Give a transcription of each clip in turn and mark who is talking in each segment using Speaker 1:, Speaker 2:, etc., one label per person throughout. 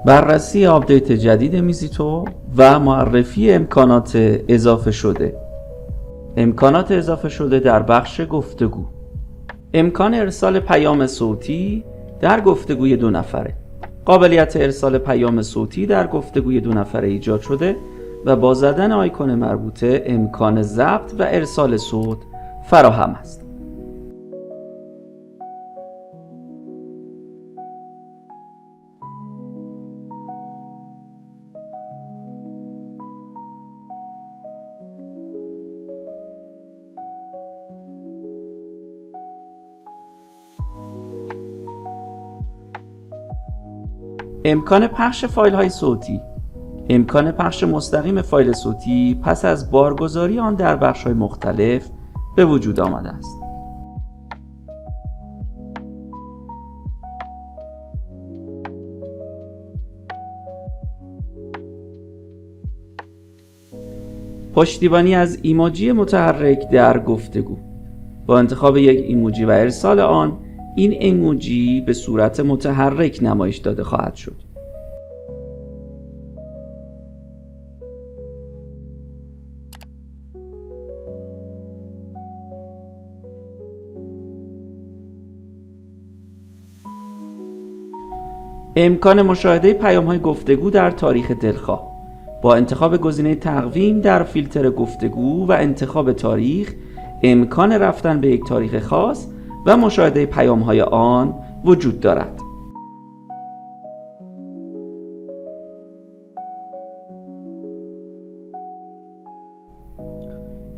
Speaker 1: بررسی آپدیت جدید میزیتو و معرفی امکانات اضافه شده. امکانات اضافه شده در بخش گفتگو. امکان ارسال پیام صوتی در گفتگوی دو نفره. قابلیت ارسال پیام صوتی در گفتگوی دو نفره ایجاد شده و با زدن آیکون مربوطه امکان ضبط و ارسال صوت فراهم است. امکان پخش فایل های صوتی. امکان پخش مستقیم فایل صوتی پس از بارگذاری آن در بخش های مختلف به وجود آمده است. پشتیبانی از ایموجی متحرک در گفتگو. با انتخاب یک ایموجی و ارسال آن، این ایموجی به صورت متحرک نمایش داده خواهد شد. امکان مشاهده پیام‌های گفتگو در تاریخ دلخواه. با انتخاب گزینه تقویم در فیلتر گفتگو و انتخاب تاریخ، امکان رفتن به یک تاریخ خاص و مشاهده پیام‌های آن وجود دارد.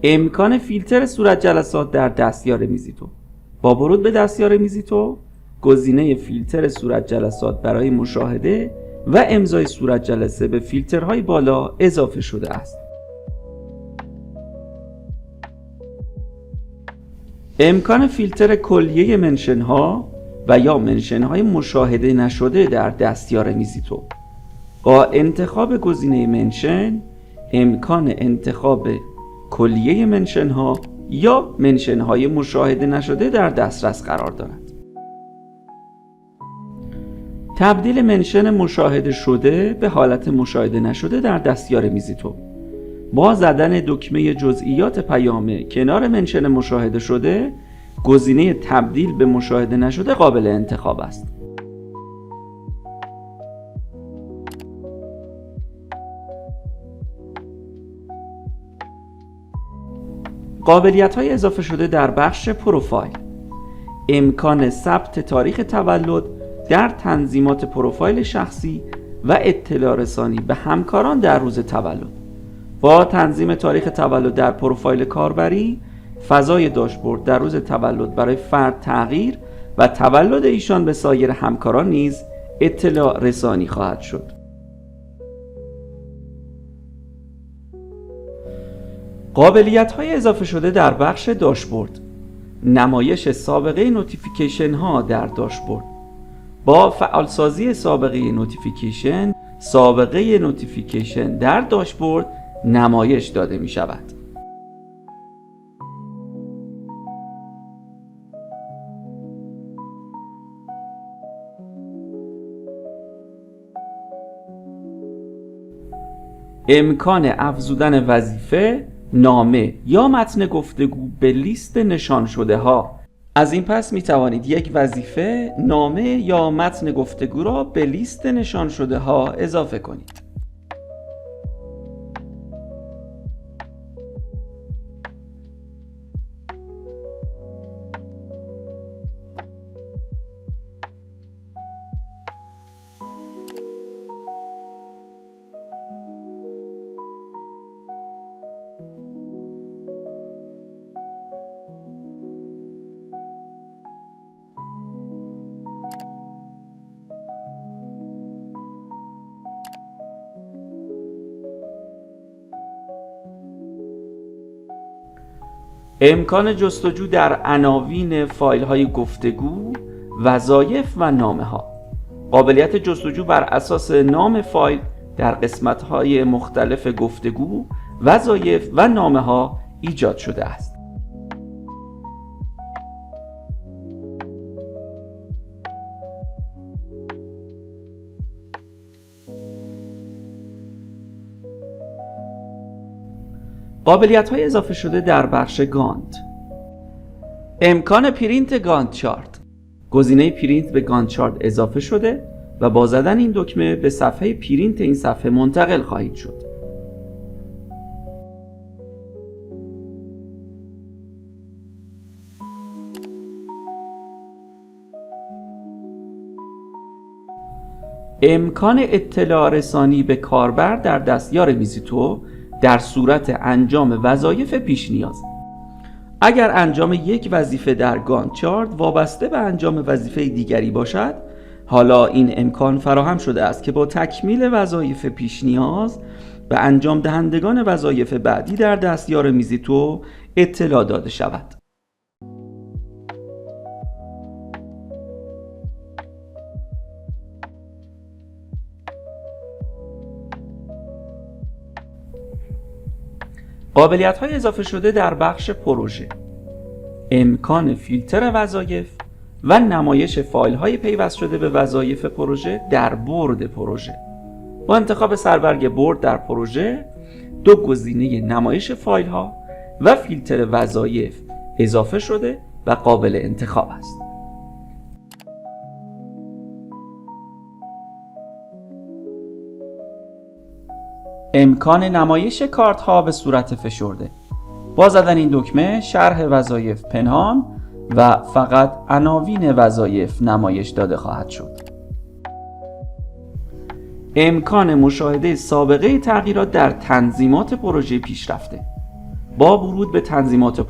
Speaker 1: امکان فیلتر صورت جلسات در دستیار میزیتو. با ورود به دستیار میزیتو، گزینه فیلتر صورت جلسات برای مشاهده و امضای صورت جلسه به فیلترهای بالا اضافه شده است. امکان فیلتر کلیه منشن ها و یا منشن های مشاهده نشده در دستیار میزیتو. با انتخاب گزینه منشن، امکان انتخاب کلیه منشن ها یا منشن های مشاهده نشده در دسترس قرار دارد. تبدیل منشن مشاهده شده به حالت مشاهده نشده در دستیار میزیتو. با زدن دکمه جزئیات پیام کنار منشن مشاهده شده، گزینه تبدیل به مشاهده نشده قابل انتخاب است. قابلیت‌های اضافه شده در بخش پروفایل. امکان ثبت تاریخ تولد در تنظیمات پروفایل شخصی و اطلاع رسانی به همکاران در روز تولد. با تنظیم تاریخ تولد در پروفایل کاربری، فضای داشبورد در روز تولد برای فرد تغییر و تولد ایشان به سایر همکاران نیز اطلاع رسانی خواهد شد. قابلیت‌های اضافه شده در بخش داشبورد. نمایش سابقه نوتیفیکیشن ها در داشبورد. با فعالسازی سابقه نوتیفیکیشن در داشبورد نمایش داده می شود. امکان افزودن وظیفه، نامه یا متن گفتگو به لیست نشان شده ها. از این پس می توانید یک وظیفه، نامه یا متن گفتگو را به لیست نشان شده ها اضافه کنید. امکان جستجو در عناوین فایل های گفتگو، وظایف و نامه ها. قابلیت جستجو بر اساس نام فایل در قسمت های مختلف گفتگو، وظایف و نامه ها ایجاد شده است. قابلیت‌های اضافه شده در بخش گانت. امکان پرینت گانت چارت. گزینه پرینت به گانت چارت اضافه شده و با زدن این دکمه به صفحه پرینت این صفحه منتقل خواهید شد. امکان اطلاع رسانی به کاربر در دستیار ویزیتو در صورت انجام وظایف پیش نیاز. اگر انجام یک وظیفه در گانت چارت وابسته به انجام وظیفه دیگری باشد، حالا این امکان فراهم شده است که با تکمیل وظایف پیش نیاز به انجام دهندگان وظایف بعدی در دستیار ویزیتو اطلاع داده شود. قابلیت‌های اضافه شده در بخش پروژه. امکان فیلتر وظایف و نمایش فایل‌های پیوست شده به وظایف پروژه در بورد پروژه. با انتخاب سربرگ بورد در پروژه، دو گزینه نمایش فایل‌ها و فیلتر وظایف اضافه شده و قابل انتخاب است. امکان نمایش کارت ها به صورت فشرده. با زدن این دکمه شرح وظایف پنهان و فقط عناوین وظایف نمایش داده خواهد شد. امکان مشاهده سابقه تغییرات در تنظیمات پروژه پیشرفته. با ورود به تنظیمات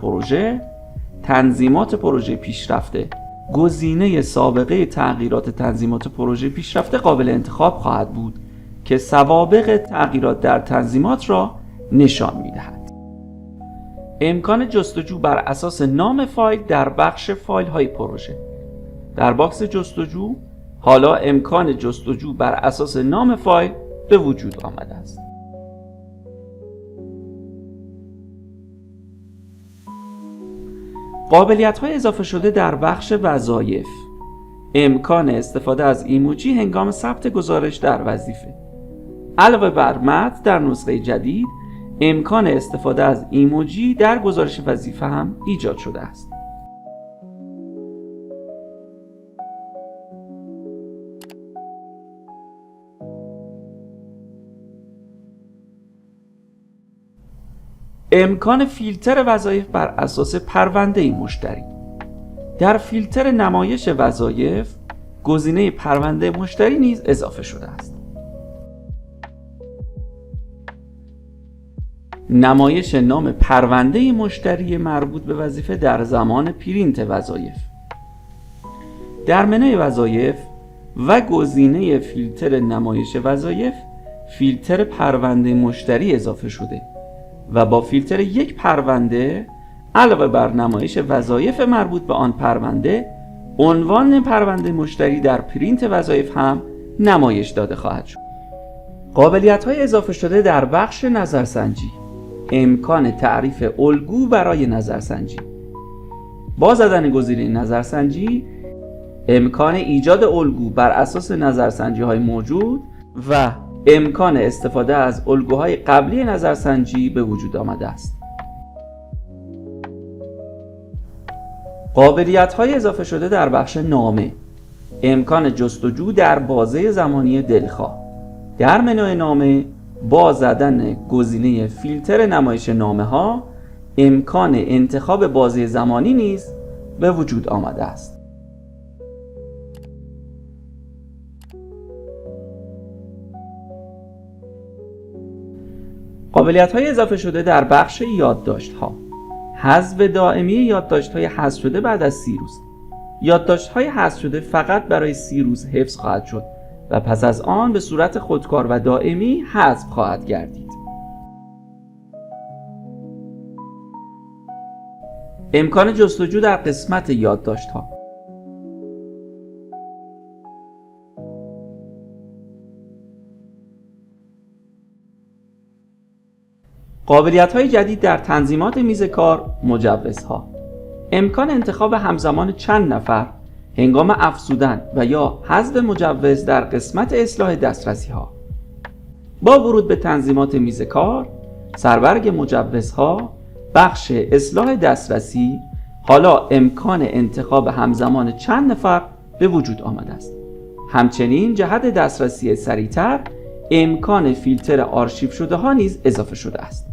Speaker 1: پروژه پیشرفته، گزینه سابقه تغییرات تنظیمات پروژه پیشرفته قابل انتخاب خواهد بود که سوابق تغییرات در تنظیمات را نشان می‌دهد. امکان جستجو بر اساس نام فایل در بخش فایل‌های پروژه. در باکس جستجو حالا امکان جستجو بر اساس نام فایل به وجود آمده است. قابلیت‌های اضافه شده در بخش وظایف. امکان استفاده از ایموجی هنگام ثبت گزارش در وظیفه. علاوه بر متن در نسخه جدید، امکان استفاده از ایموجی در گزارش وظیفه هم ایجاد شده است. امکان فیلتر وظایف بر اساس پرونده مشتری. در فیلتر نمایش وظایف، گزینه پرونده مشتری نیز اضافه شده است. نمایش نام پرونده مشتری مربوط به وظیفه در زمان پرینت وظایف. در منوی وظایف و گزینه فیلتر نمایش وظایف، فیلتر پرونده مشتری اضافه شده و با فیلتر یک پرونده علاوه بر نمایش وظایف مربوط به آن پرونده، عنوان پرونده مشتری در پرینت وظایف هم نمایش داده خواهد شد. قابلیت‌های اضافه شده در بخش نظرسنجی. امکان تعریف الگو برای نظرسنجی. با زدن گزینه نظرسنجی، امکان ایجاد الگو بر اساس نظرسنجی‌های موجود و امکان استفاده از الگوهای قبلی نظرسنجی به وجود آمده است. قابلیت‌های اضافه شده در بخش نامه. امکان جستجو در بازه زمانی دلخواه. در منوی نامه با زدن گزینه فیلتر نمایش نامه ها، امکان انتخاب بازه زمانی نیز به وجود آمده است. قابلیت‌های اضافه شده در بخش یادداشت‌ها. حذف دائمی یادداشت‌های حذف شده بعد از 30 روز. یادداشت‌های حذف شده فقط برای 30 روز حفظ خواهد شد و پس از آن به صورت خودکار و دائمی حذف خواهد گردید. امکان جستجو در قسمت یادداشت‌ها. قابلیت‌های جدید در تنظیمات میز کار، مجوزها. امکان انتخاب همزمان چند نفر هنگام افزودن و یا حذف مجوز در قسمت اصلاح دسترسی‌ها. با ورود به تنظیمات میز کار، سربرگ مجوزها، بخش اصلاح دسترسی، حالا امکان انتخاب همزمان چند نفر به وجود آمده است. همچنین جهت دسترسی سریعتر امکان فیلتر آرشیو شده ها نیز اضافه شده است.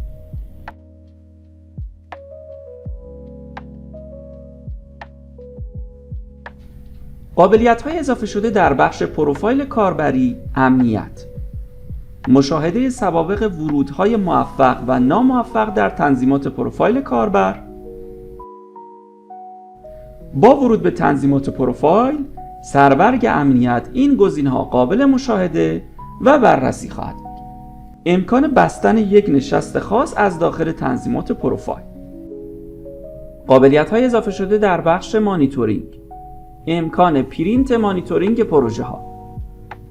Speaker 1: قابلیت‌های اضافه شده در بخش پروفایل کاربری: امنیت، مشاهده سوابق ورودهای موفق و ناموفق در تنظیمات پروفایل کاربر. با ورود به تنظیمات پروفایل، سربرگ امنیت این گزینه‌ها قابل مشاهده و بررسی خواهد بود. امکان بستن یک نشست خاص از داخل تنظیمات پروفایل. قابلیت‌های اضافه شده در بخش مانیتورینگ: امکان پرینت مانیتورینگ پروژه ها.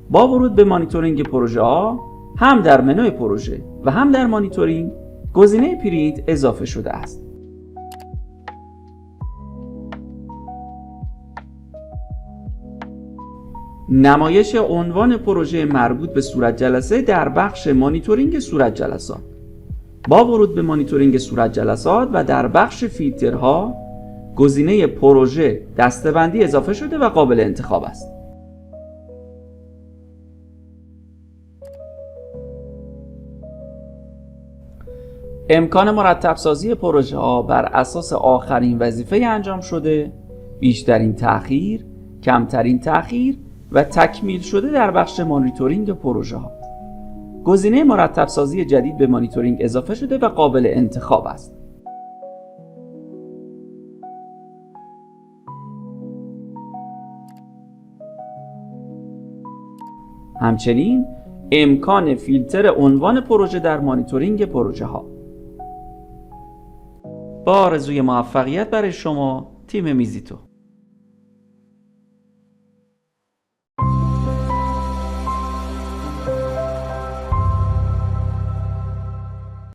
Speaker 1: با ورود به مانیتورینگ پروژه ها، هم در منوی پروژه و هم در مانیتورینگ گزینه پرینت اضافه شده است. نمایش عنوان پروژه مربوط به صورت جلسه در بخش مانیتورینگ صورت جلسات. با ورود به مانیتورینگ صورت جلسات و در بخش فیلترها، گزینه پروژه دسته‌بندی اضافه شده و قابل انتخاب است. امکان مرتب سازی پروژه ها بر اساس آخرین وظیفه انجام شده، بیشترین تأخیر، کمترین تأخیر و تکمیل شده در بخش مانیتورینگ پروژه ها. گزینه مرتب سازی جدید به مانیتورینگ اضافه شده و قابل انتخاب است. همچنین امکان فیلتر عنوان پروژه در مانیتورینگ پروژه ها. با آرزوی موفقیت برای شما، تیم میزیتو.